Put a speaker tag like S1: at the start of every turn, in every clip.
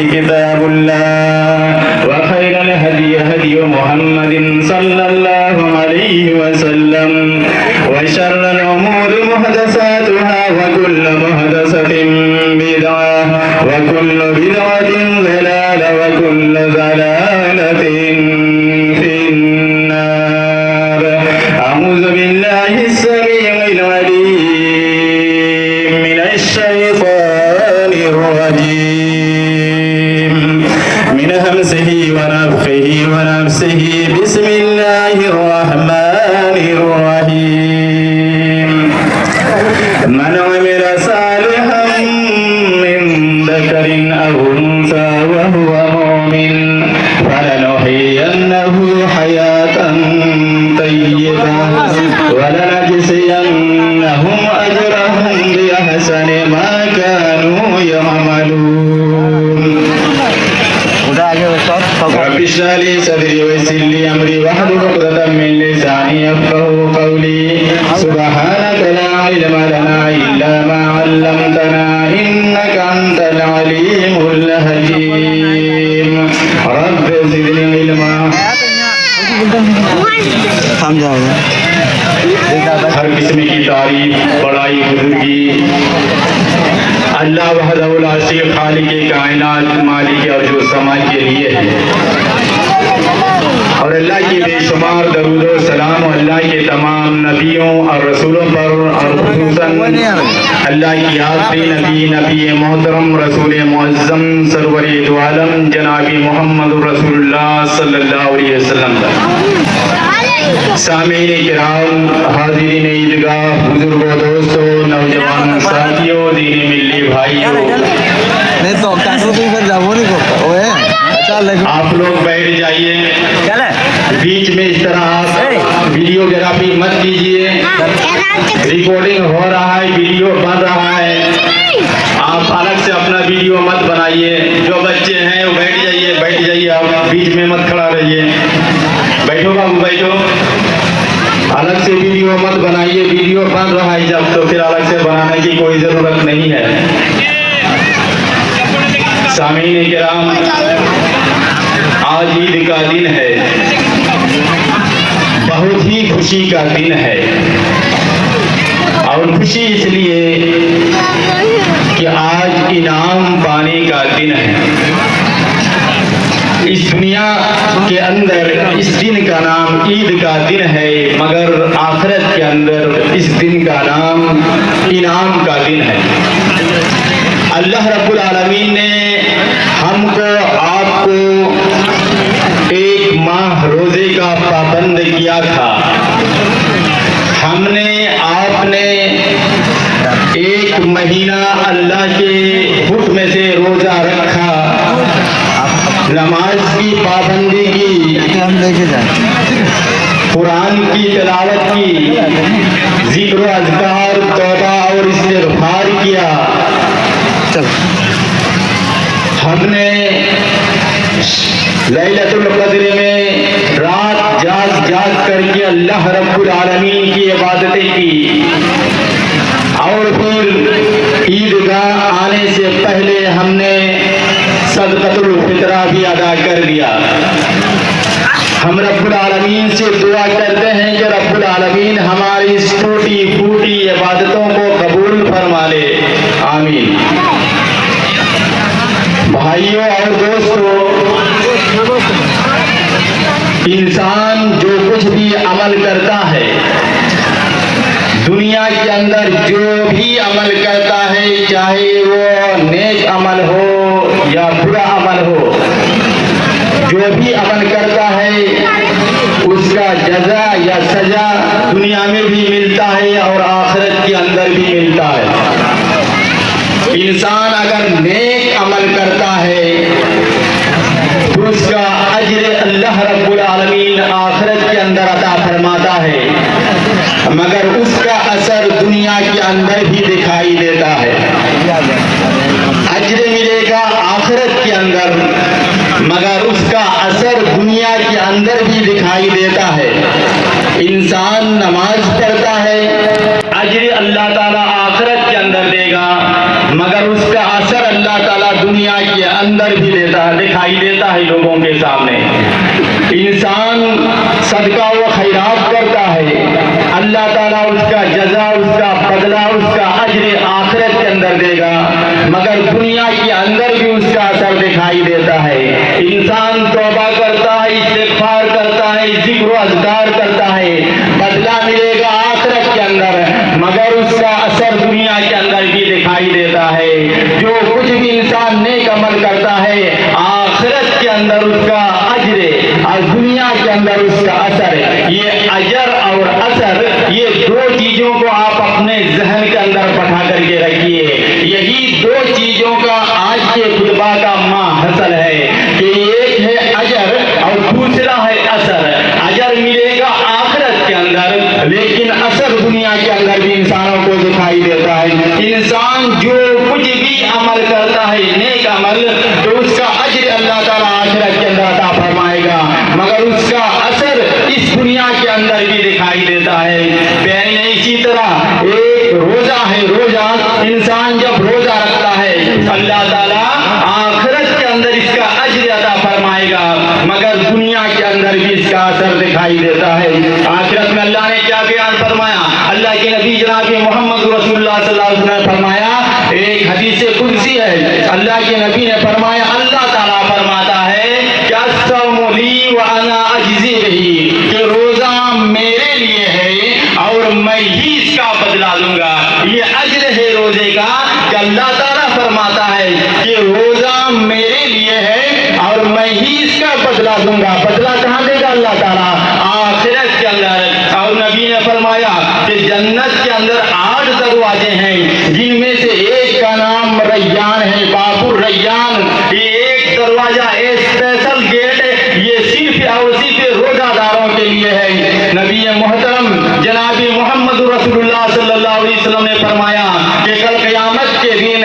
S1: كتاب الله وخير الهدي هدي محمد صلى الله عليه وسلم وشر الأمور محدثاتها وكل محدثة بدعة وكل بدعة ضلالة وكل ضلالة في النار. أعوذ بالله السميع العليم من الشيطان الرجيم من همزه ونفخه ونفسه. بسم الله الرحمن الرحيم. من عمل صالحا من ذكر أو أنثى وهو مؤمن فلنحيينه حياة طيبة ولنجزينهم أجرهم بأحسن ما كانوا يعملون. رب اشرح لي صدري ويسر لي أمري واحلل عقدة من لساني يفقهوا قولي. سبحانك لا علم لنا إلا ما علمتنا إنك أنت العليم الحكيم. رب زدني علما. ہر قسم کی تعریف بڑائی بزرگی اللہ وحدہ لا شریک خالق کائنات مالک ارض و سما کے لیے ہے، اور اللہ کی بے شمار درود و سلام اللہ کے تمام نبیوں اور رسولوں پر، اور خصوصاً اللہ کی آخری نبی محترم رسول معظم سرور دو عالم جناب محمد رسول اللہ صلی اللہ علیہ وسلم پر۔ سامعین کرام، حاضرین عیدگاہ، بزرگوں، دوستوں، نوجوان ساتھیوں، دینی ملی بھائیوں، آپ لوگ بیٹھ جائیے۔ بیچ میں اس طرح آپ ویڈیوگرافی مت کیجیے، ریکارڈنگ ہو رہا ہے، ویڈیو بن رہا ہے، آپ الگ سے اپنا ویڈیو مت بنائیے۔ جو بچے ہیں وہ بیٹھ جائیے، آپ بیچ میں مت کھڑا رہیے۔ بیٹھو بابو بیٹھو، الگ سے ویڈیو مت بنائیے، ویڈیو بن رہا ہے جب تو پھر الگ سے بنانے کی کوئی ضرورت نہیں ہے۔ سامعین کرام، آج عید کا دن ہے، بہت ہی خوشی کا دن ہے، اور خوشی اس لیے کہ آج انعام پانے کا دن ہے۔ اس دنیا کے اندر اس دن کا نام عید کا دن ہے، مگر آخرت کے اندر اس دن کا نام انعام کا دن ہے۔ اللہ رب العالمین نے ہم کو، آپ کو ایک ماہ روزے کا پابند کیا تھا، ہم نے، آپ نے ایک مہینہ اللہ کے حکم سے روزہ رکھا، نماز کی پابندی کی، قرآن کی تلاوت کی، ذکر و اذکار، توبہ اور استغفار کیا۔ ہم نے لیلۃ القدر میں رات جاگ کر کے اللہ رب العالمین کی عبادتیں کی، اور پھر عیدگاہ آنے سے پہلے ہم نے صدقۃ الفطرہ بھی ادا کر دیا۔ ہم رب العالمین سے دعا کرتے ہیں کہ رب العالمین ہماری اس ٹوٹی پھوٹی عبادتوں کو قبول فرما لے، آمین۔ بھائیوں اور دوستوں، انسان جو کچھ بھی عمل کرتا ہے، دنیا کے اندر جو بھی عمل کرتا ہے، چاہے وہ نیک عمل ہو یا برا عمل ہو، جو بھی عمل کرتا ہے اس کا جزا یا سزا دنیا میں بھی ملتا ہے اور آخرت کے اندر بھی ملتا ہے۔ انسان اگر نیک عمل کرتا ہے تو اس کا اجر اللہ رب العالمین آخرت کے اندر عطا فرماتا ہے، مگر اس کا اثر دنیا کے اندر بھی دکھائی دیتا ہے۔ اجر ملے گا آخرت کے اندر، مگر اس کا اثر دنیا کے اندر بھی دکھائی دیتا ہے۔ انسان نماز پڑھتا ہے، اجر اللہ تعالیٰ آخرت کے اندر دے گا، مگر اس کا اثر اللہ تعالیٰ دنیا کے اندر اثر بھی دکھائی دیتا ہے لوگوں کے سامنے. انسان صدقہ و خیرات کرتا ہے، اللہ تعالیٰ اس کا جزا، اس کا بدلہ، اس کا اجر آخرت کے اندر دے گا، مگر دنیا کے اندر بھی اس کا اثر دکھائی دیتا ہے. انسان توبہ کرتا ہے، استغفار کرتا ہے، ذکر و اذکار کرتا ہے، بدلہ ملے گا آخرت کے اندر، مگر اس کا اثر دنیا کے اندر بھی دکھائی دیتا ہے. جو کچھ بھی انسان نیک عمل کرتا ہے، آخرت کے اندر اس کا اجر اور دنیا کے اندر اس کا اثر. یہ اجر اور اثر، یہ دو چیزوں کو آپ اپنے ذہن کے اندر بٹھا کر کے رکھیے. یہی دو چیزوں کا آج کے خطبہ کا ماحصل ہے کہ ایک ہے اجر اور دوسرا ہے اثر. اجر ملے گا آخرت کے اندر، لیکن اثر دنیا کے اندر بھی انسانوں کو دکھائی دیتا ہے. انسان جو کچھ بھی عمل کرتا ہے نیک عمل، تو اس کا اجر اللہ تعالیٰ آخرت کے اندر عطا فرمائے گا، مگر اس کا اثر اس دنیا کے اندر بھی دکھائی دیتا ہے. اسی طرح ایک روزہ ہے، روزہ انسان جب روزہ رکھتا ہے اللہ تعالیٰ آخرت کے اندر اس کا اجر عطا فرمائے گا، مگر دنیا کے اندر بھی اس کا اثر دکھائی دیتا ہے. آخرت میں اللہ نے کیا بیان فرمایا؟ اللہ کے نبی جناب محمد رسول اللہ صلی اللہ علیہ وسلم نے فرمایا، ایک حدیث قدسی ہے، اللہ کے نبی نے فرمایا، اللہ تعالیٰ فرماتا ہے کہ الصوم لی وانا اجزی بہ، کہ روزہ میرے لیے ہے اور میں ہی اس کا بدلہ دوں گا. یہ اجر ہے روزے کا کہ اللہ تعالیٰ فرماتا ہے کہ روزہ میرے لیے ہے اور میں ہی اس کا بدلہ دوں گا. بدلہ کہاں دے گا اللہ تعالیٰ؟ آخرت کے اندر. اور نبی نے فرمایا کہ جنت کے اندر 8 دروازے ہیں، جن میں سے ایک کا نام ریان ہے، باب الریان. یہ ایک دروازہ اسپیشل گیٹ ہے، یہ صرف اور صرف روزہ داروں کے لیے ہے. نبی محترم جناب محمد رسول اللہ صلی اللہ علیہ وسلم نے فرمایا کہ کل قیامت کے دن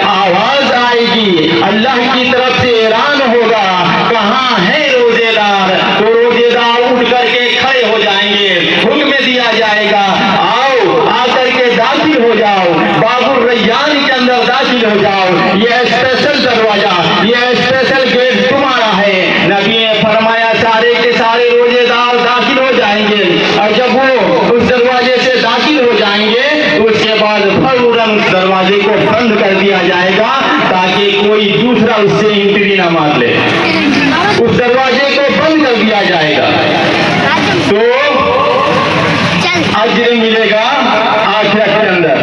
S1: آواز آئے گی، اللہ کی طرف سے اعلان ہوگا، کہاں ہے روزے دار؟ تو روزے دار اٹھ کر کے کھڑے ہو جائیں گے، حکم دیا جائے گا، آؤ آ کر کے داخل ہو جاؤ، باب الریان کے اندر داخل ہو جاؤ، یہ اسپیشل دروازہ، یہ اسپیشل گیٹ تمہارا ہے. نبی نے فرمایا سارے کے سارے روزے دار داخل ہو جائیں گے، اور جب وہ اس دروازے سے داخل ہو جائیں گے تو اس کے بعد فوراً اس دروازے کو بند کر دیا جائے گا تاکہ کوئی دوسرا اس سے انٹری نہ مار لے. اس دروازے کو بند کر دیا جائے گا تو اجر ملے گا آخرت کے اندر،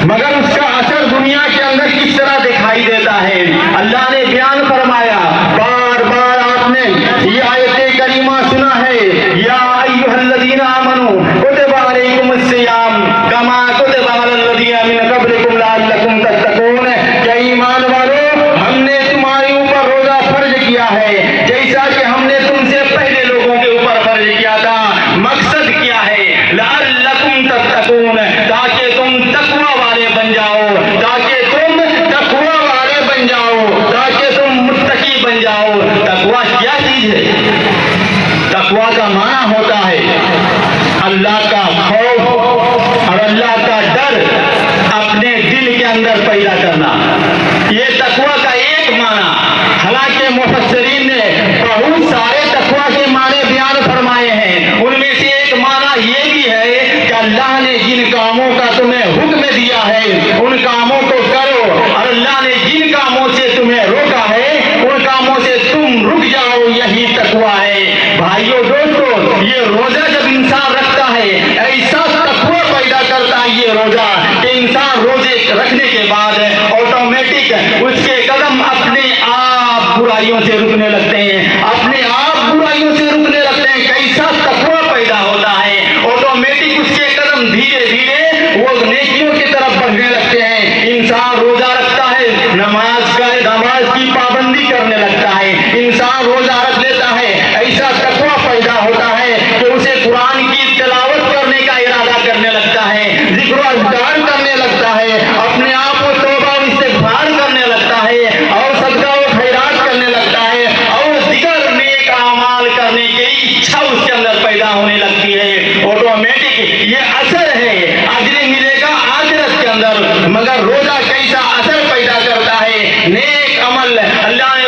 S1: مگر اس کا اثر دنیا کے اندر کس طرح دکھائی دیتا ہے؟ اللہ نے بیان فرمایا، بار بار آپ نے یہ آیت کریمہ سنا ہے، یا ایھا الذین آمنوا کتب علیکم الصیام کما کتب علی الذین من قبلکم لعلکم تتقون، کہ ایمان والو ہم نے تمہارے اوپر روزہ فرض کیا ہے جیسا کہ ہم نے تم سے پہلے لوگوں کے اوپر فرض کیا تھا. مقصد کیا ہے؟ لعلکم تتقون، تاکہ تم تقوی والے بن جاؤ، تاکہ تم تقوی والے بن جاؤ، تاکہ تم متقی بن جاؤ. تقوی کیا چیز ہے؟ تقوی کا معنی ہوتا ہے اللہ کا خوف اور اللہ کا ڈر اپنے دل کے اندر پیدا کرنا. یہ تقوی کا ایک معنی. حالانکہ مفسرین نے بہت سارے تقوی کے معنی بیان فرمائے ہیں، ان میں سے ایک معنی یہ بھی ہے کہ اللہ نے جن کاموں کا تمہیں حکم دیا ہے ان کاموں کو کرو، اور اللہ نے جن کاموں سے تمہیں روکا ہے ان کاموں سے تم رک جاؤ، یہی تقوی ہے. بھائیو دوستو، یہ روزہ جب انسان رکھتا ہے ایسا تقوی پیدا کرتا ہے یہ روزہ کہ انسان روزے رکھنے کے بعد آٹومیٹک اس کے قدم اپنے آپ برائیوں سے رکنے لگتے ہیں، اپنے آپ برائیوں سے رکنے لگتے ہیں. کیسا تقوی پیدا ہوتا ہے؟ آٹومیٹک اس کے قدم دھیرے دھیرے وہ نیکیوں کی طرف بڑھنے لگتے ہیں. انسان روزہ رکھتا ہے، نماز کی پابندی کرنے لگتا ہے، انسان روزہ رکھ لیتا ہے، ایسا تقوی پیدا ہوتا ہے کہ اسے قرآن کی تلاوت کرنے کا ارادہ کرنے لگتا ہے، ذکر و اذکار کرنے لگتا ہے، اپنے آپ کو توبہ و استغفار کرنے لگتا ہے، اور صدقہ و خیرات کرنے لگتا ہے، اور دیگر نیک اعمال کرنے کی اچھا اس کے اندر پیدا ہونے لگتی ہے. آٹومیٹک یہ اثر ہے، اجر ملے گا آخرت کے اندر. مگر روزہ کیسا اثر پیدا کرتا ہے؟ نیک عمل اللہ نے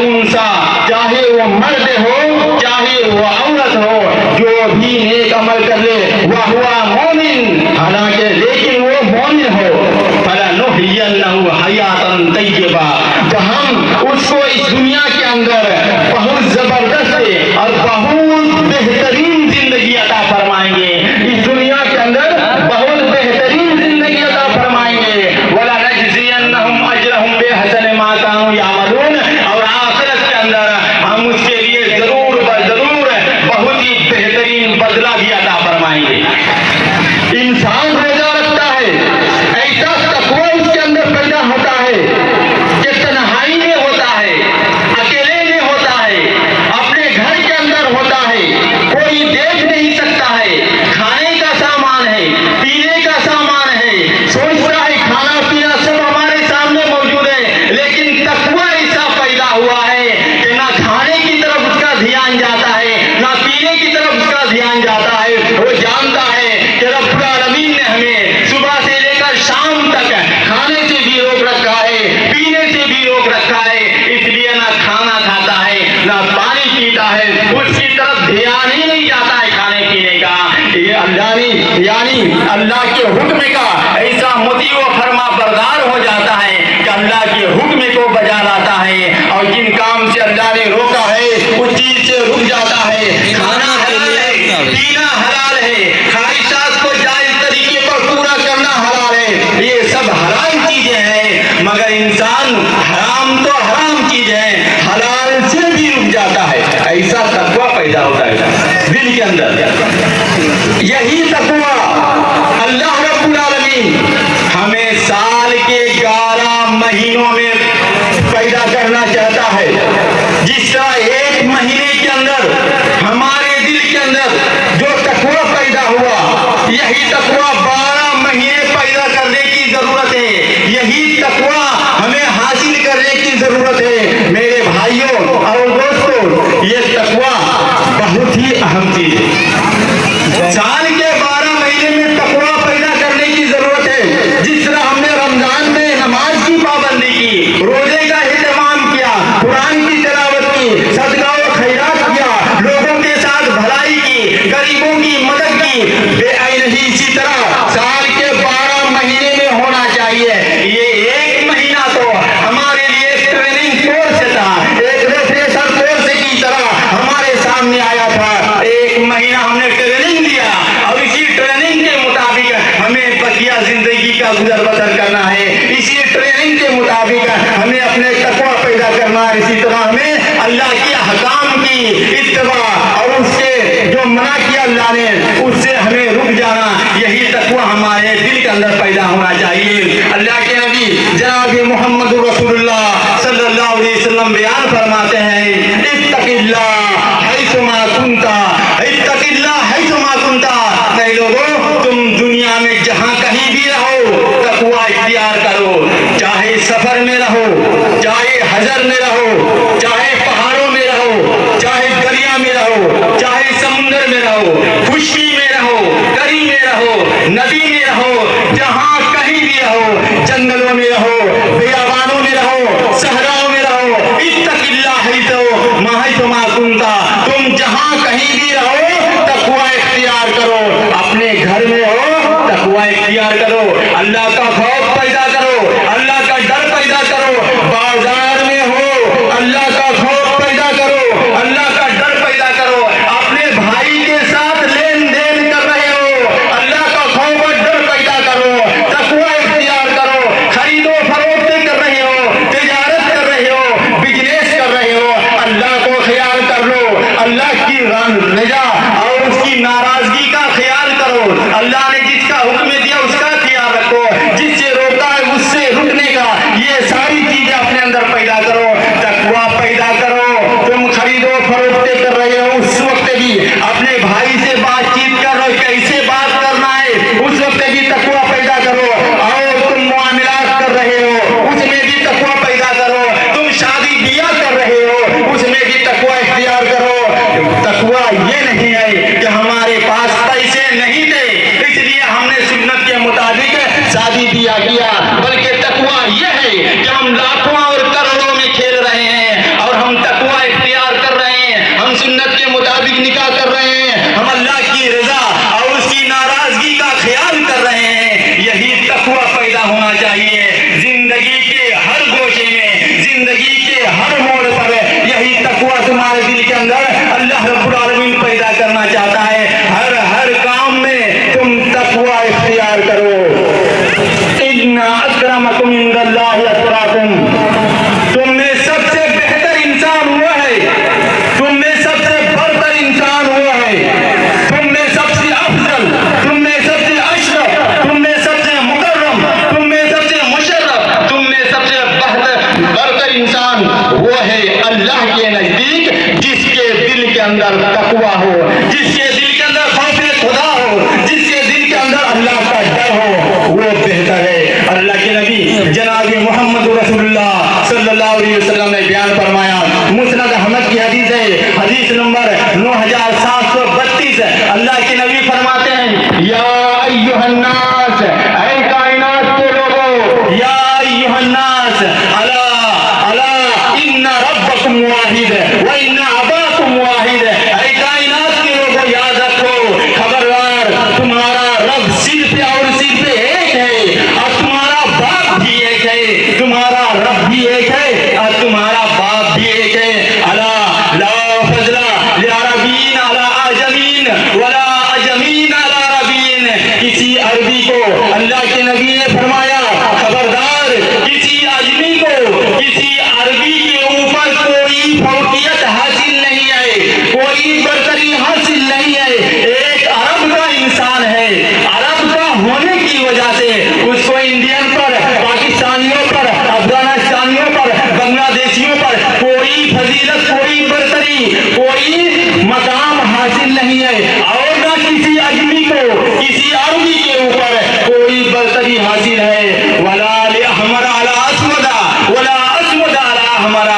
S1: انسا، چاہے وہ مرد ہو چاہے وہ عورت ہو، جو بھی نیک عمل کر لے وہ ہوا مومن، حالانکہ لیکن وہ مومن ہو، فَلَنُحْيِيَنَّهُ حَيَاتًا طَيِّبَةً، تو ہم اس کو اس دنیا کے اندر بہت زبردست اور بہت بہترین زندگی عطا فرمائیں گے، اس دنیا کے اندر بہت بہترین زندگی عطا فرمائیں گے، وَلَنَجْزِيَنَّهُمْ أَجْرَهُمْ بِأَحْسَنِ مَا كَانُوا يَعْمَلُونَ، اور آخرت کے اندر ہم اس کے لیے ضرور بہت ہی بہترین بدلہ بھی عطا فرمائیں گے۔ انسان روزہ رکھتا ہے، ایسا تقویٰ اس کے اندر پیدا ہوتا ہے کہ تنہائی میں ہوتا ہے، اکیلے میں ہوتا ہے، اپنے گھر کے اندر ہوتا ہے، کوئی دیکھ نہیں سکتا ہے، کھانے کا سامان ہے، پینے کا سامان ہے، سوچتا ہے کھانا پینا سب ہمارے سامنے موجود ہے، لیکن تقویٰ ایسا پیدا ہوا ہے کہ نہ کھانے کی طرف اس کا دھیان جاتا ہے نہ پینے کی طرف اس کا دھیان جاتا ہے، وہ جانتا ہے کہ رب العالمین نے ہمیں صبح سے لے کر شام تک کھانے سے بھی روک رکھا ہے، پینے سے بھی روک رکھا ہے، اس لیے نہ کھانا کھاتا ہے نہ پانی پیتا ہے، اس کی طرف دھیان ہی نہیں جاتا ہے کھانے پینے کا۔ یہ اللہ نے یعنی اللہ کے حکم کا ایسا مطیع و فرما بردار ہو جاتا ہے کہ اللہ کے حکم کو بجا لاتا ہے، اور جن کام سے اللہ نے روکا ہے اس چیز سے رک جاتا ہے۔ کھانا حلال ہے، پینا حلال ہے، خواہشات کو جائز طریقے پر پورا کرنا حلال ہے، یہ سب حرام چیزیں ہیں، مگر انسان حرام تو حرام چیز ہے، حلال سے بھی رک جاتا ہے، ایسا تقویٰ پیدا ہوتا ہے دل کے اندر۔ یہی تقویٰ اللہ رب العالمین ہمیں سال کے 11 مہینوں میں پیدا کرنا چاہتا ہے، جس طرح ایک مہینے کے اندر ہمارے دل کے اندر جو تقویٰ پیدا ہوا، یہی تقویٰ 12 مہینے پیدا کرنے کی ضرورت ہے، یہی تقویٰ ہمیں حاصل کرنے کی ضرورت ہے۔ میرے بھائیوں اور دوستوں، یہ تقویٰ بہت ہی اہم چیز ہے، سال کے 12 مہینے میں تقویٰ پیدا کرنے کی ضرورت ہے۔ جس طرح ہم نے رمضان میں نماز کی پابندی کی، روزے کا اہتمام کیا، قرآن کی تلاوت کی، صدقہ و خیرات کیا، لوگوں کے ساتھ بھلائی کی، غریبوں کی مدد کی، اسی طرح سال کے 12 مہینے میں ہونا چاہیے۔ یہ ایک مہینہ تو ہمارے لیے ٹریننگ کورس تھا، ایک ریفریشر کورس کی طرح ہمارے سامنے آیا تھا، ایک مہینہ ہم نے ٹریننگ دیا، اور اسی ٹریننگ کے مطابق ہمیں بقیہ زندگی کا گزر بسر کرنا ہے، اسی ٹریننگ کے مطابق ہمیں اپنے تقویٰ پیدا کرنا ہے، اسی طرح ہمیں اللہ کے حکام کی اتباع اور اس سے جو منع کیا اللہ نے اس سے ہمیں رک جانا، یہی تقویٰ ہمارے دل کے اندر پیدا ہونا چاہیے۔ اللہ کے نبی جناب محمد رسول اللہ صلی اللہ علیہ وسلم بیان فرماتے ہیں، اتق اللہ حیثما کنتا، اتق اللہ حیثما کنتا، اے لوگوں تم دنیا میں جہاں کہیں بھی رہو تقویٰ اختیار کرو، چاہے سفر میں رہو، چاہے حضر میں رہو، چاہے پہاڑوں میں رہو، چاہے دریا میں رہو، چاہے سمندر میں رہو، خشکی میں رہو، گری میں رہو، ندی میں رہو، جہاں کہیں بھی رہو، جنگلوں میں رہو، بیابانوں میں رہو، صحراؤں میں رہو، اتق اللہ حیثما کنتا، تم جہاں کہیں بھی رہو تقویٰ اختیار کرو، اپنے گھر میں ہو تقویٰ اختیار کرو، اللہ کا خوف پیدا کرو، اللہ کا ڈر پیدا کرو، بازار میں ہو اللہ کا خوف پیدا کرو، اللہ کا ڈر پیدا کرو، اپنے بھائی کے ساتھ لین دین کر رہے ہو اللہ کا خوف اور ڈر پیدا کرو، تقویٰ اختیار کرو، خرید و فروخت کر رہے ہو، تجارت کر رہے ہو، بزنس کر رہے ہو، اللہ کو خیال کر لو، اللہ کی رضا اور اس کی ناراضگی کا خیال کرو، اللہ نے جس کا حکم دیا اس کا خیال رکھو، جس سے روکا ہے اس سے رکنے کا، یہ ساری چیزیں اپنے اندر پیدا کرو، تقویٰ پیدا کرو۔ تم خرید و فروخت کر رہے ہو اس وقت بھی اپنے بھائی سے بات چیت کر رہے ہو، کیسے بات کرنا ہے اس وقت بھی تقویٰ پیدا کرو، اور تم معاملات کر رہے ہو اس میں بھی تقویٰ پیدا کرو، تم شادی بیاہ کر رہے ہو اس میں بھی تقویٰ اختیار کرو۔ تقویٰ یہ نہیں ہے کہ ہمارے پاس پیسے نہیں تھے اس لیے ہم نے سنت کے مطابق شادی بیاہ کیا، بلکہ تقویٰ یہ ہے کہ ہم لاکھوں اور کروڑوں میں کھیل رہے ہیں اور ہم نکاح کر رہے ہیں، ہم اللہ کی رضا اور اس کی ناراضگی کا خیال کر رہے ہیں. یہی تقویٰ پیدا ہونا چاہیے زندگی کے ہر گوشے میں، زندگی کے ہر موڑ پر. یہی تقویٰ تمہارے دل کے اندر اللہ رب العالمین پیدا کرنا چاہتا ہے. ہر کام میں تم تقویٰ اختیار کرو. ان اکرمکم عند اللہ اتقاکم. تم میں سب سے بہتر انسان وہ ہے، تم میں سب سے برتر انسان وہ ہے، تم میں سب سے افضل، تم میں سب سے اشرف، تم میں سب سے مکرم، تم میں سب سے مشرف، تم میں سب سے برتر انسان وہ ہے اللہ کے نزدیک جس کے دل کے اندر تقویٰ ہو، جس کے دل کے اندر خوف خدا ہو، جس کے دل کے اندر اللہ کا ڈر ہو، وہ بہتر ہے. اللہ کے نبی جناب محمد رسول اللہ صلی اللہ علیہ وسلم نے بیان فرمایا، مسند احمد کی حدیث ہے، حدیث نمبر 9732. اللہ کے نبی فرماتے ہیں، یا ایھا الناس، اے کائنات کے لوگوں، یا ایھا الناس، الا ان ربکم واحد و ان اباکم واحد. اے کائنات کے لوگوں یاد رکھو، خبردار، تمہارا رب صرف اور صرف ایک ہے، اور تمہارا باپ بھی ایک ہے، تمہارا رب بھی ایک ہے اور تمہارا باپ بھی ایک ہے. الا لا فضل لعربین علی اعجمین ولا اعجمین علی عربین. کسی عربی کو اللہ کے نبی نے فرمایا، خبردار، کسی اجمی کو، کسی عربی کے اوپر کوئی فوقیت حاصل نہیں ہے، کوئی برتری حاصل نہیں ہے. ایک عرب کا انسان ہے، عرب کا ہونے کی وجہ سے اس کو انڈین پر، پاکستانیوں پر، افغانستانیوں پر، بنگلہ دیشیوں پر کوئی فضیلت، کوئی برتری، کوئی مقام حاصل نہیں ہے. اور نہ کسی اجمی کو، کسی عربی کے اوپر کوئی برتری حاصل ہے. ولا لأحمر علی اسود ولا اسود علی احمر.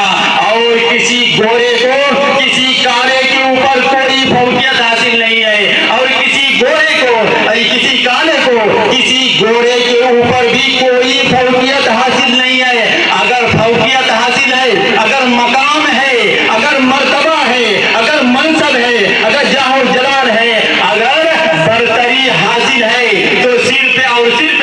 S1: اور کسی گورے کو کسی کالے کے اوپر کوئی فوقیت حاصل نہیں ہے، اور کسی گورے کو، کسی کالے کو کسی گورے کے اوپر بھی کوئی فوقیت حاصل نہیں ہے. اگر فوقیت حاصل ہے، اگر مقام ہے، اگر مرتبہ ہے، اگر منصب ہے، اگر جاہ و جلال ہے، اگر برتری حاصل ہے تو صرف اور صرف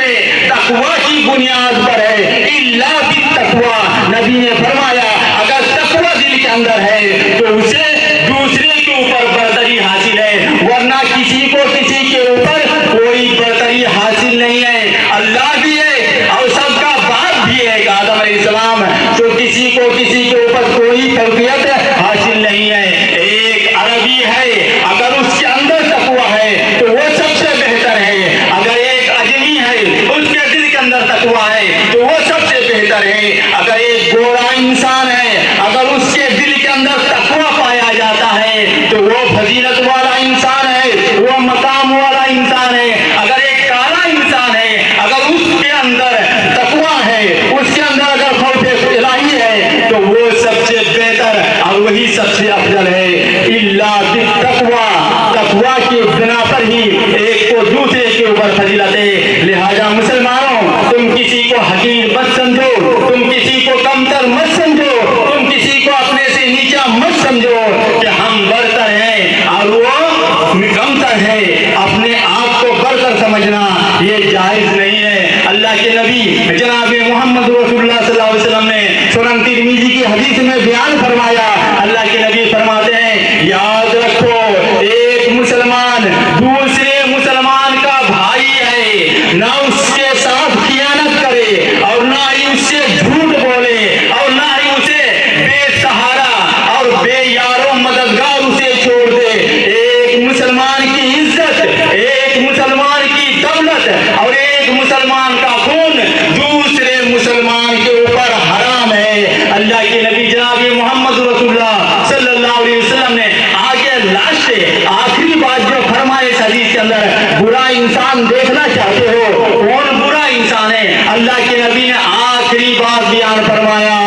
S1: تقویٰ کی بنیاد پر ہے. الا بالتقویٰ، نبی نے فرمایا اگر تقویٰ دل کے اندر ہے تو اسے دوسرے کے اوپر برتری حاصل ہے، ورنہ کسی کو کسی کے اوپر کوئی برتری حاصل نہیں ہے. اللہ بھی ہے اور سب کا باپ بھی ہے آدم علیہ السلام، تو کسی کو کسی کے اوپر کوئی فوقیت حاصل نہیں ہے. ایک عربی ہے، اگر اس کے اندر تقویٰ ہے تو وہ سب سے بہتر ہے. اگر ایک اجمی ہے، اس کے دل کے اندر تقویٰ ہے تو وہ سب سے بہتر ہے. اگر ایک گورا انسان ہے، اگر اس کے دل کے اندر تقویٰ پایا جاتا ہے تو وہ فضیلت والا انسان ہے، وہ مقام والا انسان ہے. اگر ایک کالا انسان ہے، اگر اس کے اندر تقویٰ ہے، اس کے اندر اگر خوف الہی ہے تو وہ سب سے بہتر اور وہی سب سے افضل ہے. الا بالتقویٰ، تقویٰ کی بنا پر ہی ایک کو دوسرے کے اوپر فضیلت ہے. لہذا مسلمانوں، تم کسی کو حقیر مت سمجھو، تم کسی کو کمتر مت سمجھو، تم کسی کو اپنے سے نیچا مت سمجھو کہ ہم برتر ہیں اور وہ کمتر ہے. اپنے آپ کو برتر سمجھنا یہ جائز نہیں ہے. اللہ کے نبی جناب محمد رسول اللہ صلی اللہ علیہ وسلم نے سنن ترمذی کی حدیث میں بیان فرمایا. اللہ کے نبی فرماتے ہیں، یاد رکھو، ایک مسلمان دوسرے مسلمان کا بھائی ہے، نہ اس کے ساتھ خیانت کرے اور نہ ہی اس سے جھوٹ بولے اور نہ ہی اسے بے سہارا اور بے یار و مددگار اسے چھوڑ دے. ایک مسلمان کی عزت، ایک مسلمان کی دولت اور ایک مسلمان کا خون دوسرے مسلمان کے اوپر حرام ہے. اللہ کے نبی جناب محمد رسول اللہ صلی اللہ علیہ وسلم نے آگے لاسٹ آخری بات جو فرمائے اس حدیث کے اندر، برا انسان دیکھنا چاہتے ہو کون برا انسان ہے؟ اللہ کے نبی نے آخری بات بیان فرمایا،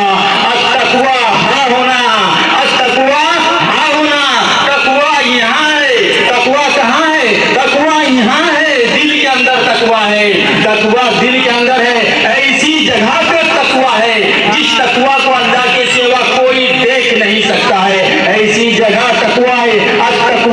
S1: التقویٰ ہاں ہونا، التقویٰ ہاں ہونا. تقویٰ یہاں ہے. تقویٰ کہاں ہے؟ تقویٰ یہاں ہے، دل کے اندر تقویٰ ہے. تقویٰ دل کے اندر ہے. ایسی جگہ پہ تقویٰ ہے جس تقویٰ کو اللہ کے سوا کوئی دیکھ نہیں سکتا ہے. ایسی جگہ تقویٰ ہے. التقویٰ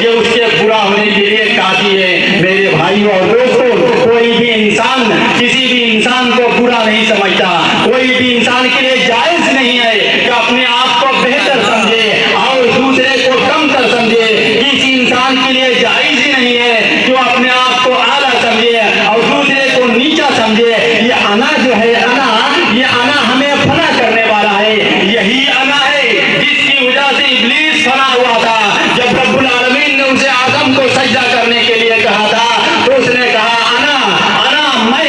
S1: یہ اس کے برا ہونے کے لیے کافی ہے۔ میرے بھائیوں اور دوستوں، کوئی بھی انسان کسی بھی انسان کو برا نہیں سمجھتا، کوئی بھی انسان کے لیے جائز نہیں ہے کہ اپنے آپ کو بہتر سمجھے اور دوسرے کو کم تر سمجھے۔ کسی انسان کے لیے جائز ہی نہیں ہے کہ وہ اپنے آپ کو اعلیٰ سمجھے اور دوسرے کو نیچا سمجھے۔ یہ انا جو ہے، یہ انا ہمیں فنا کرنے والا ہے۔ یہی انا ہے جس کی وجہ سے ابلیس فنا ہوا تھا۔ جب رب العالمین نے اسے آدم کو سجدہ کرنے کے لیے کہا تھا تو اس نے کہا میں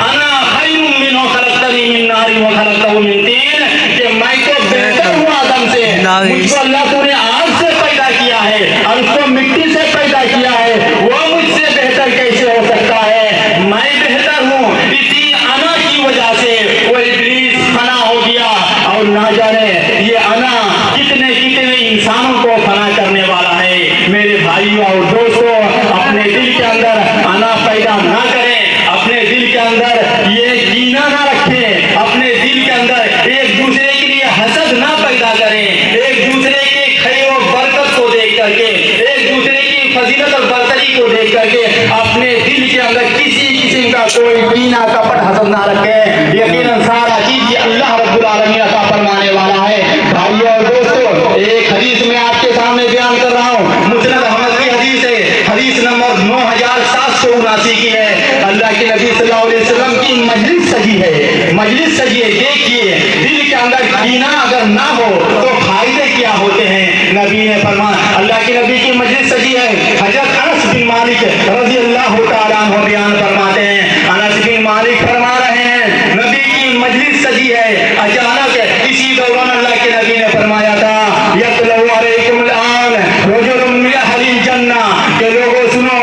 S1: انا خیر منہ خلقتنی من نار و خلقتہ من طین، کہ میں تو بہتر ہوں آدم سے، مجھ کو اللہ تو نے آگ سے پیدا کیا ہے اور اس کو مٹی سے پیدا کیا ہے، وہ مجھ سے بہتر کیسے ہو سکتا ہے؟ میں بہتر ہوں۔ اسی انا کی وجہ سے وہ ابلیس فنا ہو گیا، اور نہ جانے یہ انا کتنے انسانوں کو فنا کرنے والا ہے۔ میرے بھائیوں اور دوستوں، اپنے دل کے اندر انا پیدا نہ کریں، اپنے دل کے اندر یہ کینہ نہ رکھیں، اپنے دل کے اندر ایک دوسرے کے لیے حسد نہ پیدا کریں، ایک دوسرے کے خیر و برکت کو دیکھ کر کے، ایک دوسرے کی فضیلت اور برتری کو دیکھ کر کے اپنے دل کے اندر کسی قسم کا کوئی کینہ کپٹ حسد نہ رکھیں۔ یقیناً سارا چیز یہ اللہ رب العالمین عطا فرمانے والا ہے۔ بھائیوں اور دوستوں، ایک حدیث میں آپ کے سامنے بیان کر رہا ہوں، مسند احمد کی حدیث ہے، حدیث نمبر 9779 کی ہے۔ اللہ کے نبی صلی اللہ علیہ وسلم کی مجلس سجی ہے، مجلس سجی ہے۔ دیکھیے، دل کے اندر کینہ اگر نہ ہو تو فائدے کیا ہوتے ہیں؟ نبی نے فرمایا، اللہ کے نبی کی مجلس سجی ہے۔ حضرت انس بن مالک رضی اللہ تعالیٰ عنہ بیان فرماتے ہیں، انس بن مالک فرما رہے ہیں نبی کی مجلس سجی ہے، اچانک اسی دوران اللہ کے نبی نے فرمایا تھا، یطلع علیکم الآن رجل من اہل الجنہ، کہ لوگوں سنو،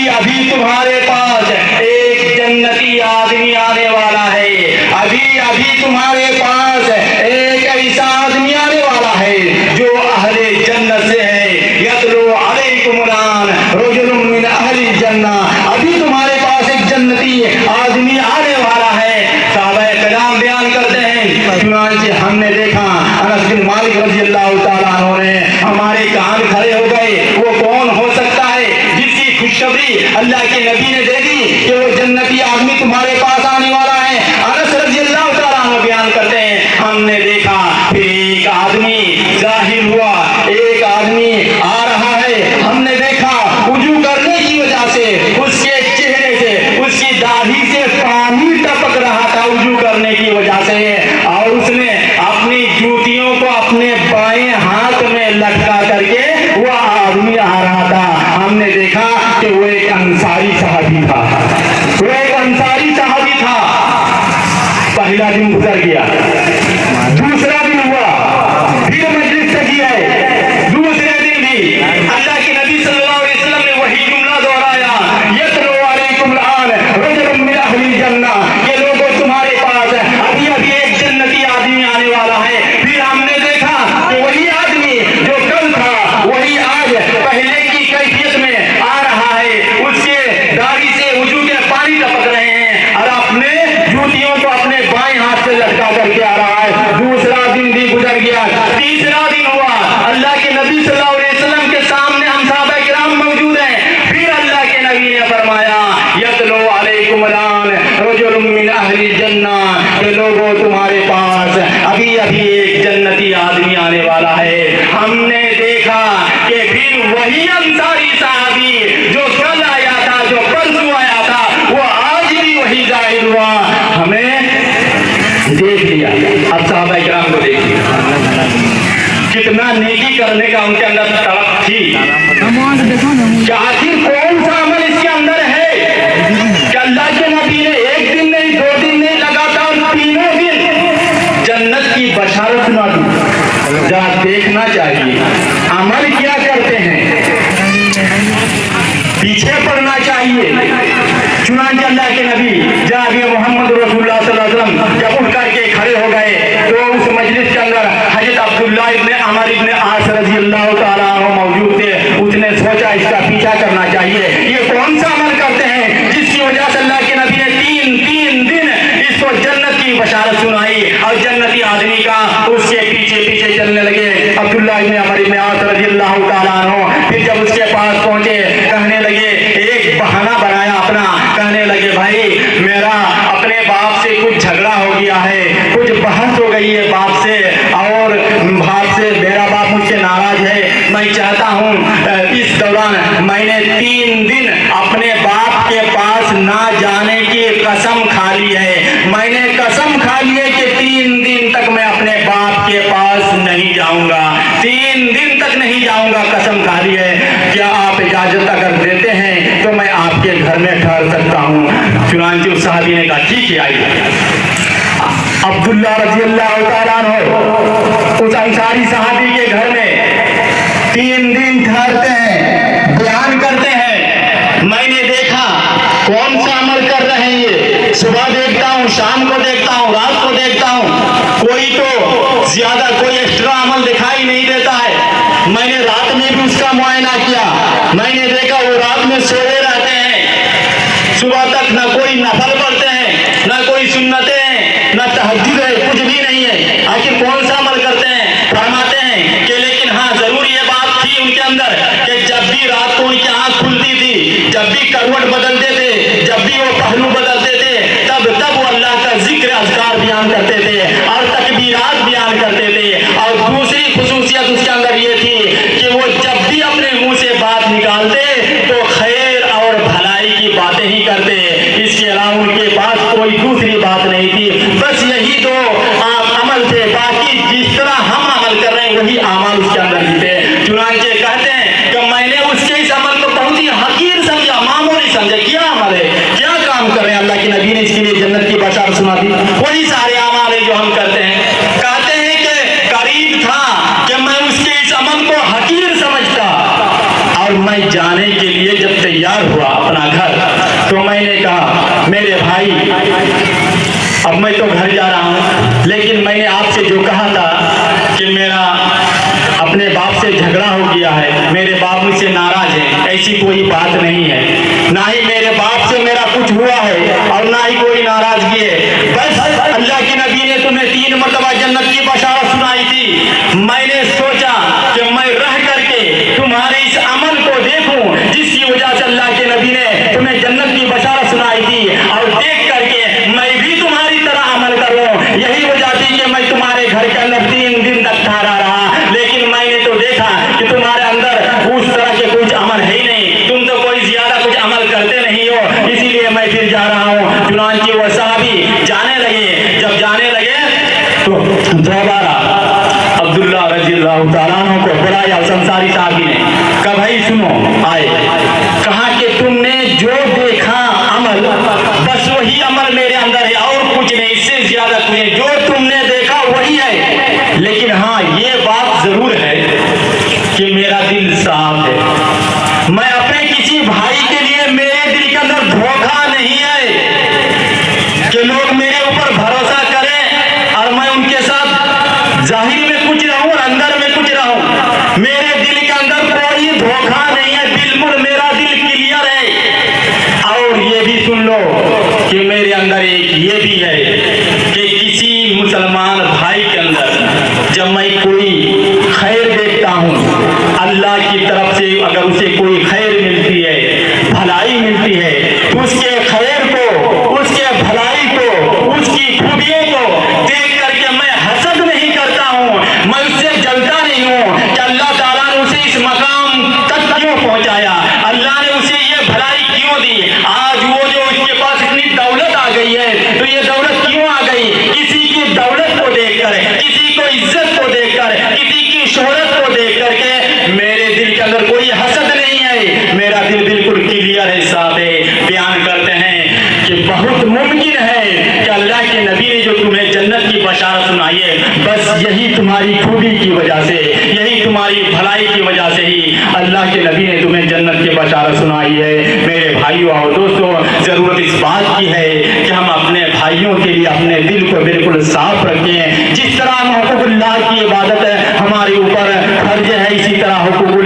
S1: ابھی تمہارے پاس ایک جنتی آدمی آنے والا ہے، ابھی تمہارے پاس ایک ایسا آدمی آنے والا ہے جو اہل جنت سے ہے۔ یطلع علیکم الآن رجل من اہل الجنہ، ابھی تمہارے پاس ایک جنتی آدمی آنے والا ہے۔ صحابہ کرام بیان کرتے ہیں، چنانچہ ہم نے دیکھا، انس بن مالک رضی اللہ تعالیٰ عنہ نے ہمارے کان کھڑے ہو گئے، وہ کون ہو سکتا ہے جس کی خوشخبری اللہ کے نبی نے دے دی کہ وہ جنتی آدمی تمہارے پاس آنے والا ہے؟ انس رضی اللہ تعالیٰ عنہ بیان کرتے ہیں، ہم نے دیکھا پھر ایک آدمی ظاہر ہوا، ایک آدمی آ رہا ہے، ہم نے دیکھا وضو کرنے کی وجہ سے اس کے چہرے سے، اس کی داڑھی سے پانی ٹپک رہا تھا وضو کرنے کی وجہ سے، اور اس نے اپنی جوتیوں کو اپنے بائیں ہاتھ میں لٹکا کر کے وہ آدمی آ رہا تھا۔ ہم نے دیکھا کہ وہ ایک انصاری صحابی تھا، وہ ایک انصاری صحابی تھا۔ پہلا دن گزر گیا، دوسرا دن ہوا، پھر مجلس سجی ہے، دوسرے دن بھی اللہ کے نبی صلی اللہ علیہ وسلم نے وہی جملہ دہرایا، یطلع علیکم الآن رجل من اہل الجنہ، کہ لوگوں تمہارے پاس ابھی ایک جنتی آدمی آنے والا ہے۔ پھر ہم نے دیکھا کہ وہی آدمی جو کل تھا وہی آج پہلے کی کیفیت میں آ رہا ہے، اس کے داڑھی سے وضو کے پانی ٹپک رہے ہیں اور اپنے جوتیوں کو اپنے بائیں ہاتھ سے لٹکا کر کے آ رہا ہے۔ دوسرا دن بھی گزر گیا، تیسرا دن ہوا، اللہ کے نبی صلی اللہ علیہ وسلم کے سامنے ہم صحابہ کرام موجود ہیں۔ پھر اللہ کے نبی نے فرمایا، یطلع علیکم الآن رجل من اہل الجنہ، کہ لوگوں تمہارے پاس ابھی ایک جنتی آدمی آنے والا ہے۔ ہم نے دیکھا کہ پھر وہی انصاری صحابی جو کل آیا تھا، جو پرسوں آیا تھا، وہ آج بھی وہی ظاہر ہوا۔ ہمیں دیکھ لیا، اب صحابہ کرام کو دیکھ لیا، کتنا نیکی کرنے کا ان کے اندر طلب تھی کہ آخر کون سا عمل اس کے اندر ہے کہ اللہ کے نبی نے ایک دن نہیں، دو دن نہیں، لگاتار تینوں دن جنت کی بشارت نہ دی۔ ذرا دیکھنا چاہیے عمل کیا کرتے ہیں، پیچھے پڑنا چاہیے۔ چنانچہ اللہ کے نبی جناب محمد رسول اللہ صلی اللہ علیہ وسلم جب اٹھ کر کے کھڑے ہو گئے تو اس مجلس کے اندر حضرت عبداللہ ابن عمر ابن عاص رضی اللہ تعالیٰ عنہ موجود تھے۔ اس نے سوچا اس کا پیچھا کرنا چاہیے، یہ کون سا عمل کرتے ہیں جس کی وجہ سے اللہ کے نبی نے تین دن اس کو جنت کی بشارت سنائی، اور جنتی آدمی کا اس کے پیچھے چلنے لگے۔ عبداللہ ابن عمر ابن عاص رضی اللہ تعالیٰ عنہ پھر جب اس میں نے 3 دن اپنے باپ کے پاس نہ جانے کی قسم کھا لی ہے. میں نے قسم کھا لی ہے کہ 3 دن تک میں اپنے باپ کے پاس نہیں جاؤں گا, 3 دن تک نہیں جاؤں گا, قسم کھا لی ہے. کیا آپ اجازت اگر دیتے ہیں تو میں آپ کے گھر میں ٹھہر سکتا ہوں؟ چنانچہ اس صحابی نے کہا ٹھیک ہے آئیے. عبداللہ رضی اللہ تعالیٰ عنہ اس انصاری صحابی کے گھر میں 3 دن ٹھہرتے ہیں, بیان کرتے ہیں. میں نے دیکھا کون سا عمل کر رہے ہیں یہ, صبح دیکھتا ہوں, شام کو دیکھتا ہوں, رات کو دیکھتا ہوں, کوئی تو زیادہ کوئی ایکسٹرا عمل دکھائی نہیں دیتا ہے. میں نے رات میں بھی اس کا معائنہ کیا, میں نے دیکھا وہ رات میں سوئے رہتے ہیں, صبح تک نہ کوئی نفل پڑھتے ہیں, نہ کوئی سنتیں ہیں, نہ تہجد ہے, کچھ بھی نہیں ہے. آخر کون سا عمل کرتے ہیں؟ فرماتے ہیں کہ لیکن ہاں ضرور یہ بات تھی ان کے اندر کہ جب بھی رات کو ان کی آنکھ کھلتی تھی, جب بھی کروٹ بدلتے تھے, جب بھی وہ پہلو بدلتے تھے, تب وہ اللہ کا ذکر اذکار بیان کرتے تھے اور تکبیرات بیان کرتے تھے. اور دوسری خصوصیت اس کے اندر یہ تھی کہ وہ جب بھی اپنے منہ سے بات نکالتے تو خیر اور بھلائی کی باتیں ہی کرتے, اس کے علاوہ ان کے پاس کوئی دوسری بات نہیں تھی. بس یہی دو عمل تھے, باقی جس طرح ہم عمل کر رہے ہیں وہی اعمال اس کے اندر بھی تھے. چنانچہ کہتے ہیں کہ میں نے اس کے اس عمل کو بہت ہی حقیر سمجھا, معمولی سمجھا. کیا عمل ہے, کیا کام کر رہے ہیں؟ اللہ کے نبی نے اس کے لیے جنت کی بشارت سنا دی. وہی سارے اعمال ہیں جو ہم کرتے ہیں. کہتے ہیں کہ قریب تھا کہ میں اس کے اس عمل کو حقیر سمجھتا, اور میں جانے کے لیے جب تیار ہوا اپنا گھر تو میں نے کہا میرے بھائی اب میں تو گھر جا رہا ہوں, لیکن میں نے آپ سے جو کہا تھا کہ میرا اپنے باپ سے جھگڑا ہو گیا ہے, میرے باپ مجھ سے ناراض ہیں, ایسی کوئی بات نہیں ہے. نہ ہی میرے باپ سے میرا کچھ ہوا ہے اور نہ ہی کوئی ناراضگی ہے. بس اللہ کے نبی نے تمہیں 3 مرتبہ جنت کی بشارت سنائی تھی. میں نے سوچا کہ میں رہ کر کے تمہارے اس عمل کو دیکھوں جس کی وجہ سے اللہ کے نبی نے تمہیں جنت کی بشارت سنائی تھی, اور دیکھ کر کے میں بھی تمہاری طرح عمل کروں. یہی وجہ تھی کہ میں تمہارے گھر کے اندر 3 دن تک ٹھہرا رہا, لیکن میں نے تو دیکھا کہ تمہارے اندر اس طرح کے کچھ عمل ہے ہی نہیں, تم تو کوئی زیادہ کچھ عمل کرتے نہیں ہو, اسی لیے میں پھر جا رہا ہوں. چنانچہ وہ صحابی جانے لگے. جب جانے لگے تو دوبارہ عبداللہ رضی اللہ تعالیٰ عنہ کو بلایا اس انصاری صحابی نے, کہا بھائی سنو. آئے, کہا کہ تم نے جو دیکھا عمل بس وہی عمل میرے اندر ہے اور کچھ نہیں, اس سے زیادہ کچھ نہیں. جو تم نے دیکھا وہی ہے, لیکن ہاں یہ بات ضرور ہے کہ میرا دل صاف ہے. میں اپنے کسی بھائی کے لیے میرے دل کے اندر دھوکہ نہیں ہے کہ لوگ میرے اوپر بھروسہ کریں اور میں ان کے ساتھ ظاہر میں کچھ رہوں اور اندر میں کچھ رہوں. میرے دل کے اندر کوئی دھوکہ نہیں ہے, بالکل میرا دل کلیئر ہے. اور یہ بھی سن لو کہ میرے اندر ایک یہ بھی ہے کہ کسی مسلمان بھائی کے اندر جب میں کوئی خیر دیکھتا ہوں, اللہ کی طرف سے اگر اسے کوئی خیر ملتی ہے, بھلائی ملتی ہے, تو اس کے خیر کو, اس کے بھلائی کو, اس کی خوبیوں کو دیکھ کر کے میں حسد نہیں کرتا ہوں, میں اس سے جلتا نہیں ہوں کہ اللہ تعالیٰ نے اسے اس مقام تک کیوں پہنچایا, اللہ نے اسے یہ بھلائی کیوں دی. آج وہ جو اس کے پاس اتنی دولت آ گئی ہے تو یہ دولت کیوں آ گئی؟ کسی کی دولت کو دیکھ کر, کسی کو عزت کو دیکھ کر, کسی کی شہرت کو دیکھ کر کے میرے دل کے اندر کوئی حسد نہیں ہے. میرا دل بالکل کلیئر ہے, صاحب ہے. بیان کرتے ہیں کہ بہت ممکن ہے کہ اللہ کے نبی نے جو تمہیں جنت کی بشارت سنائی ہے بس یہی تمہاری خوبی کی وجہ سے, یہی تمہاری بھلائی کی وجہ سے ہی اللہ کے نبی نے تمہیں جنت کی بشارت سنائی ہے. میرے بھائیوں اور دوستوں, ضرورت اس بات کی ہے کہ ہم اپنے بھائیوں کے لیے اپنے دل کو بالکل صاف رکھیں. جس طرح حقوق اللہ کی عبادت ہمارے اوپر فرض ہے, اسی طرح حقوق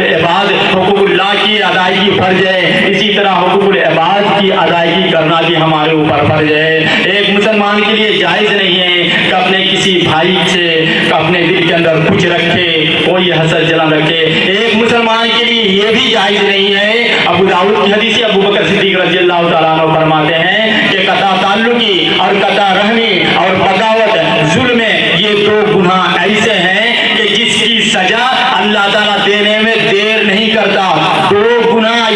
S1: اللہ کی ادائیگی فرض ہے, اسی طرح حقوق العباد کی ادائیگی کرنا بھی ہمارے اوپر فرض ہے. ایک مسلمان کے لیے جائز نہیں ہے کہ اپنے کسی بھائی سے اپنے دل کے اندر کچھ رکھے, کوئی حسد جلن رکھے. ایک مسلمان کے لیے یہ بھی جائز نہیں ہے. ابو داؤد کی حدیث ابو بکر صدیق رضی اللہ تعالیٰ عنہ فرماتے ہیں کہ قطع تعلقی اور قطع رحمی اور بغاوت, ظلم, یہ 2 گناہ ایسے ہیں کہ جس کی سزا اللہ تعالیٰ دینے میں دیر نہیں کرتا. 2 گناہ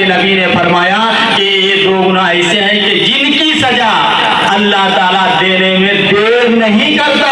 S1: نبی نے فرمایا کہ یہ دو گناہ ایسے ہیں کہ جن کی سزا اللہ تعالیٰ دینے میں دیر نہیں کرتا،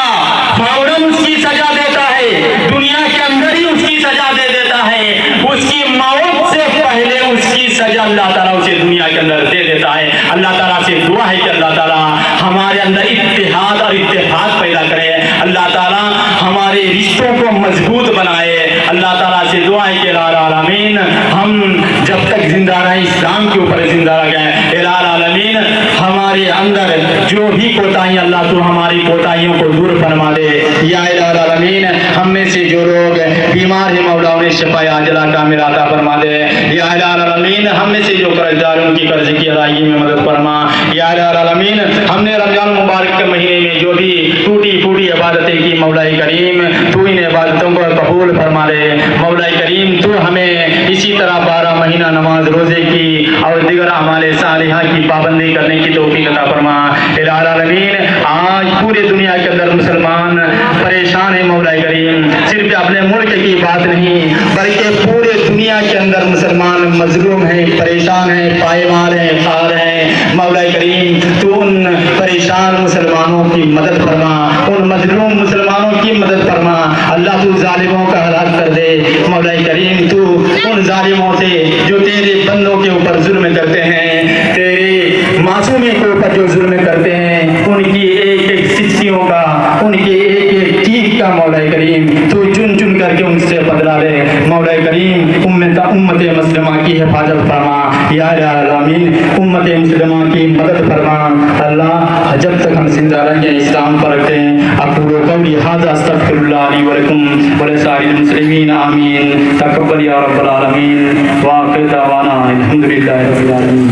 S1: فوراً اس کی سزا دیتا ہے، دنیا کے اندر ہی اس کی سزا دے دیتا ہے، اس کی موت سے پہلے اس کی سزا اللہ تعالیٰ اسے دنیا کے اندر دے دیتا ہے۔ اللہ تعالیٰ سے دعا ہے کہ اللہ تعالیٰ ہمارے اندر اتحاد اور اتفاق پیدا کرے، اللہ تعالیٰ ہمارے رشتوں کو مضبوط بنائے۔ اللہ تعالیٰ سے دعا ہے کہ الہ العالمین ہم جب تک زندہ رہیں اسلام کے اوپر زندہ رہیں، الہ العالمین ہمارے اندر جو بھی کوتاہیاں اللہ تو ہماری کوتاہیوں کو دور فرما دے۔ یا الہ العالمین ہم میں سے جو لوگ بیمار ہیں مولا انہیں شفا عاجلہ کاملہ عطا فرما دے۔ یا الہ العالمین ہم میں سے جو قرض دار ان کی قرض کی ادائیگی میں مدد فرما۔ یا الہ العالمین ہم نے رمضان مبارک کے مہینے میں جو بھی ٹوٹی پھوٹی عبادتیں کی مولا کریم تو ان عبادتوں کو قبول فرما دے۔ مولا کریم تو ہمیں اسی طرح 12 مہینہ نماز روزے کی اور دیگر اعمال صالحہ کی پابندی کرنے کی توفیق عطا فرما۔ الہ العالمین آج پورے دنیا کے اندر مسلمان پریشان ہیں مولا کریم، صرف اپنے ملک کی بات نہیں بلکہ پورے دنیا کے اندر مسلمان مظلوم ہیں، پریشان ہیں، پائمال ہیں، خار ہیں۔ مولا کریم تو ان پریشان مسلمانوں کی مدد فرما، ان مظلوم مسلمانوں کی مدد فرما۔ اللہ تو ظالموں کا ہلاک کر دے۔ مولا کریم تو ان ظالموں سے جو تیرے بندوں کے اوپر ظلم کرتے ہیں، تیرے معصومے کے اوپر جو ظلم کرتے ہیں، ان کی ایک ایک سچیوں کا، ان کی ایک ایک چیز کا مولا کریم تو چن چن کر کے ان سے بدلا لے۔ مولا کریم امت مسلمہ کی حفاظت فرما۔ یا العالمین امت مسلمہ کی مدد فرما۔ اللہ جب تک ہم زندہ رہیں گے اسلام پر رکھتے ہیں۔ اقول قولی ھذا استغفر اللہ لی ولکم ولسائر المسلمین آمین۔ تقبل یا رب العالمین۔ وآخر دعوانا الحمد للہ رب العالمین۔